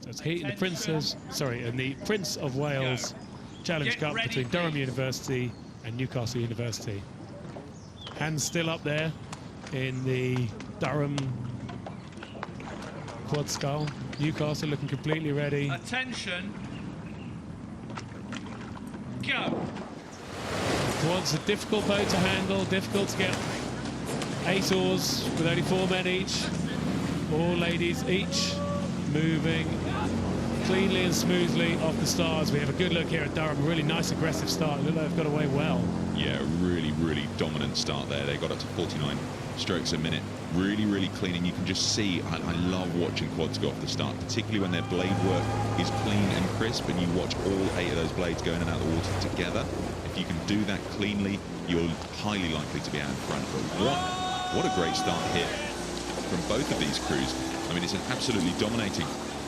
It's the Prince of Wales Challenge Cup between Durham University and Newcastle University. Hands still up there in the Durham quad scull. Newcastle looking completely ready. Attention. Go. Quad's a difficult boat to handle, difficult to get 8 oars with only 4 men each. All ladies each moving cleanly and smoothly off the stars. We have a good look here at Durham. Really nice aggressive start. Look like they've got away well. Yeah, really dominant start there. They got up to 49 strokes a minute. Really clean, and you can just see, I love watching quads go off the start, particularly when their blade work is clean and crisp and you watch all 8 of those blades go in and out of the water together. If you can do that cleanly, you're highly likely to be out in front. But what a great start here from both of these crews. I mean, it's an absolutely dominating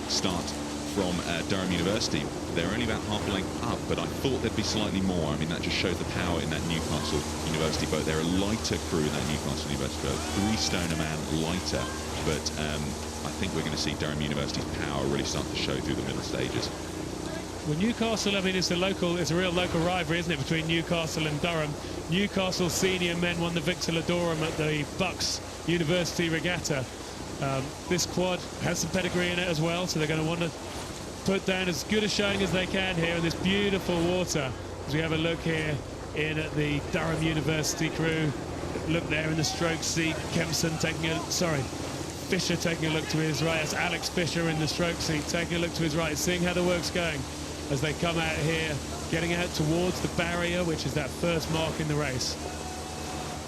start from Durham University. They're only about half a length up, but I thought there'd be slightly more. I mean, that just shows the power in that Newcastle University boat. They're a lighter crew in that Newcastle University boat, 3 stone a man lighter, but I think we're going to see Durham University's power really start to show through the middle stages. Well, Newcastle, I mean, it's a real local rivalry, isn't it, between Newcastle and Durham. Newcastle senior men won the Victor Durham at the Bucks University Regatta. This quad has some pedigree in it as well, so they're going to want to put down as good a showing as they can here in this beautiful water. As we have a look here in at the Durham University crew. Look there in the stroke seat, Fisher taking a look to his right. That's Alex Fisher in the stroke seat, taking a look to his right, seeing how the work's going as they come out here, getting out towards the barrier, which is that first mark in the race.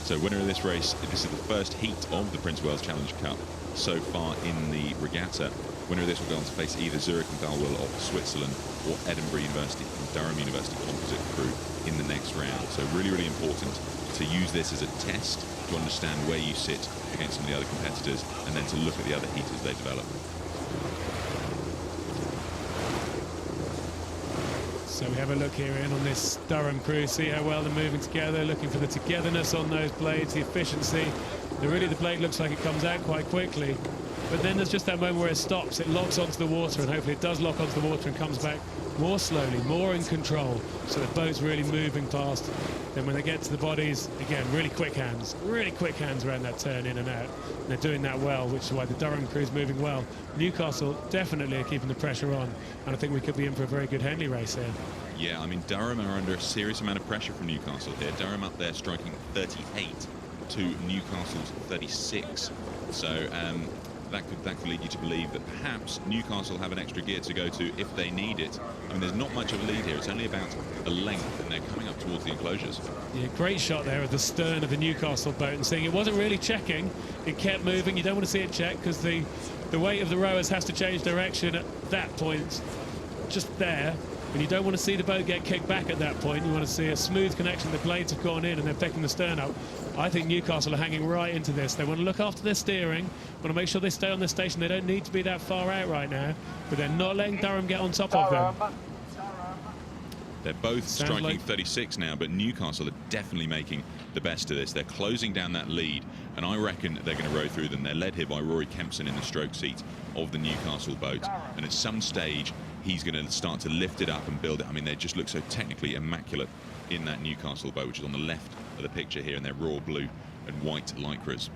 So winner of this race, this is the first heat of the Prince of Wales Challenge Cup so far in the regatta. Winner of this will go on to face either Zurich and Balwell of Switzerland or Edinburgh University and Durham University composite crew in the next round. So really important to use this as a test to understand where you sit against some of the other competitors, and then to look at the other heats as they develop. So we have a look here in on this Durham crew, see how well they're moving together, looking for the togetherness on those blades, the efficiency. The blade looks like it comes out quite quickly, but then there's just that moment where it stops, it locks onto the water, and hopefully it does lock onto the water and comes back more slowly, more in control, so the boat's really moving past. Then when they get to the bodies, again, really quick hands around that turn in and out. And they're doing that well, which is why the Durham crew's moving well. Newcastle definitely are keeping the pressure on, and I think we could be in for a very good Henley race here. Yeah, I mean, Durham are under a serious amount of pressure from Newcastle here. Durham up there striking 38 to Newcastle's 36. So that could lead you to believe that perhaps Newcastle have an extra gear to go to if they need it. I mean, there's not much of a lead here. It's only about a length, and they're coming up towards the enclosures. Yeah, great shot there of the stern of the Newcastle boat, and seeing it wasn't really checking. It kept moving. You don't want to see it check because the weight of the rowers has to change direction at that point, just there. And you don't want to see the boat get kicked back at that point. You want to see a smooth connection. The blades have gone in and they're picking the stern up. I think Newcastle are hanging right into this. They want to look after their steering, want to make sure they stay on their station. They don't need to be that far out right now, but they're not letting Durham get on top of them. They're both striking 36 now, but Newcastle are definitely making the best of this. They're closing down that lead, and I reckon they're going to row through them. They're led here by Rory Kempson in the stroke seat of the Newcastle boat, and at some stage he's going to start to lift it up and build it. I mean, they just look so technically immaculate in that Newcastle boat, which is on the left of the picture here, in their raw blue and white lycras.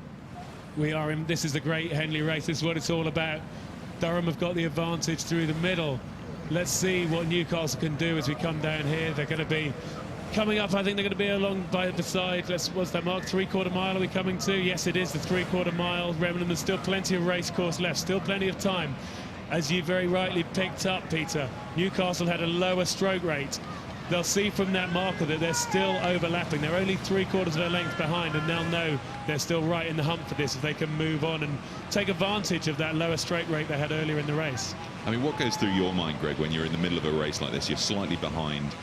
This is the great Henley race. This is what it's all about. Durham have got the advantage through the middle. Let's see what Newcastle can do as we come down here. They're going to be coming up. I think they're going to be along by the side. What's that mark? 3/4 mile are we coming to? Yes, it is the 3/4 mile. Remnant, there's still plenty of race course left, still plenty of time. As you very rightly picked up, Peter, Newcastle had a lower stroke rate. They'll see from that marker that they're still overlapping. They're only 3/4 of their length behind, and they'll know they're still right in the hunt for this if they can move on and take advantage of that lower stroke rate they had earlier in the race. I mean, what goes through your mind, Greg, when you're in the middle of a race like this? You're slightly behind.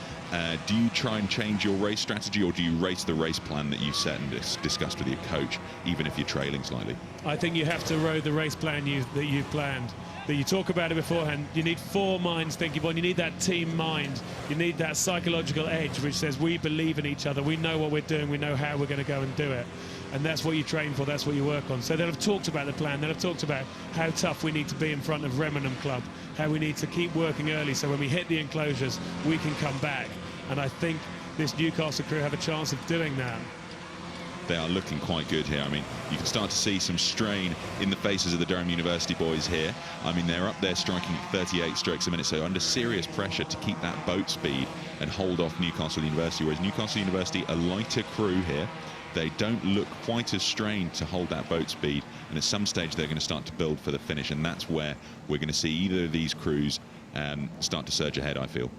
Do you try and change your race strategy, or do you race the race plan that you set and discussed with your coach, even if you're trailing slightly? I think you have to row the race plan that you've planned. That you talk about it beforehand. You need 4 minds thinking, well, you need that team mind. You need that psychological edge which says we believe in each other, we know what we're doing, we know how we're going to go and do it. And that's what you train for, that's what you work on. So they'll have talked about the plan, they'll have talked about how tough we need to be in front of Remenham Club, how we need to keep working early so when we hit the enclosures, we can come back. And I think this Newcastle crew have a chance of doing that. They are looking quite good here. I mean, you can start to see some strain in the faces of the Durham University boys here. I mean, they're up there striking 38 strokes a minute, so under serious pressure to keep that boat speed and hold off Newcastle University, whereas Newcastle University, a lighter crew here. They don't look quite as strained to hold that boat speed, and at some stage they're going to start to build for the finish, and that's where we're going to see either of these crews start to surge ahead, I feel.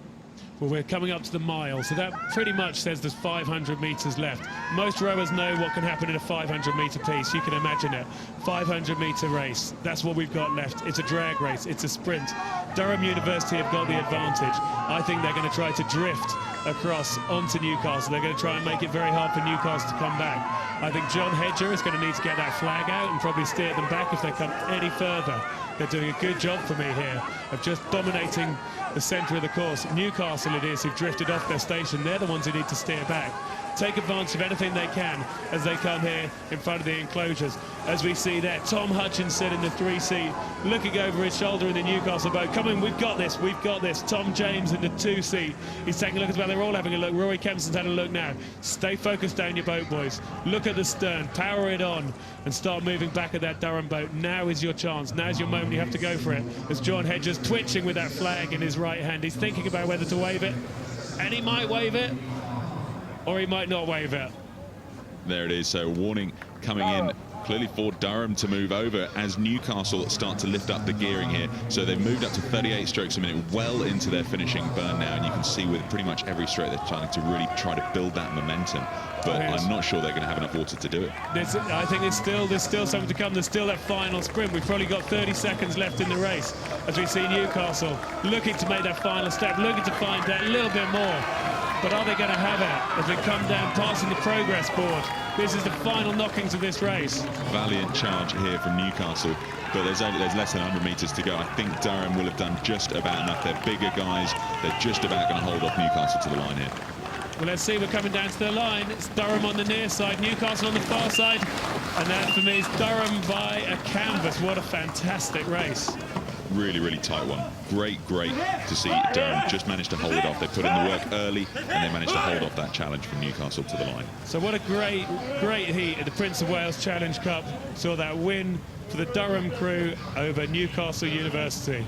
Well, we're coming up to the mile, so that pretty much says there's 500 metres left. Most rowers know what can happen in a 500-metre piece. You can imagine it. 500-metre race. That's what we've got left. It's a drag race. It's a sprint. Durham University have got the advantage. I think they're going to try to drift across onto Newcastle. They're going to try and make it very hard for Newcastle to come back. I think John Hedger is going to need to get that flag out and probably steer them back if they come any further. They're doing a good job for me here of just dominating the centre of the course. Newcastle it is who've drifted off their station. They're the ones who need to steer back. Take advantage of anything they can as they come here in front of the enclosures. As we see there, Tom Hutchinson in the 3-seat, looking over his shoulder in the Newcastle boat. Come in, we've got this, we've got this. Tom James in the 2-seat. He's taking a look as well. They're all having a look. Rory Kempson's had a look now. Stay focused down your boat, boys. Look at the stern, power it on, and start moving back at that Durham boat. Now is your chance. Now's your moment. You have to go for it. As John Hedges twitching with that flag in his right hand. He's thinking about whether to wave it, and he might wave it, or he might not wave it. There it is, so warning coming in clearly for Durham to move over as Newcastle start to lift up the gearing here. So they've moved up to 38 strokes a minute, well into their finishing burn now, and you can see with pretty much every stroke they're trying to really try to build that momentum. But I'm not sure they're going to have enough water to do it. I think there's still something to come. There's still that final sprint. We've probably got 30 seconds left in the race as we see Newcastle looking to make that final step, looking to find that little bit more. But are they going to have it as we come down, passing the progress board? This is the final knockings of this race. Valiant charge here from Newcastle, but there's less than 100 metres to go. I think Durham will have done just about enough. They're bigger guys. They're just about going to hold off Newcastle to the line here. Well, let's see. We're coming down to the line. It's Durham on the near side, Newcastle on the far side. And that, for me, is Durham by a canvas. What a fantastic race. Really, really tight one. Great to see Durham just managed to hold it off. They put in the work early, and they managed to hold off that challenge from Newcastle to the line. So what a great heat at the Prince of Wales Challenge Cup. Saw that win for the Durham crew over Newcastle University.